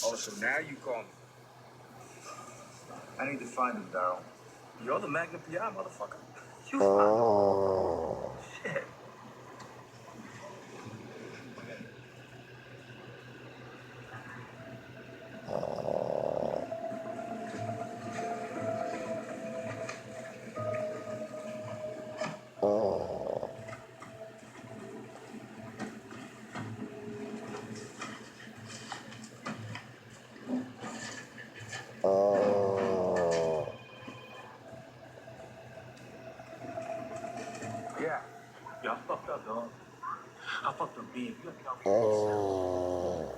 Oh, so now you call me. I need to find him, Daryl. You're the Magnum PI, motherfucker. You find him. Shit. Yeah. Yeah, I fucked up, dog. I fucked up big. You let me know.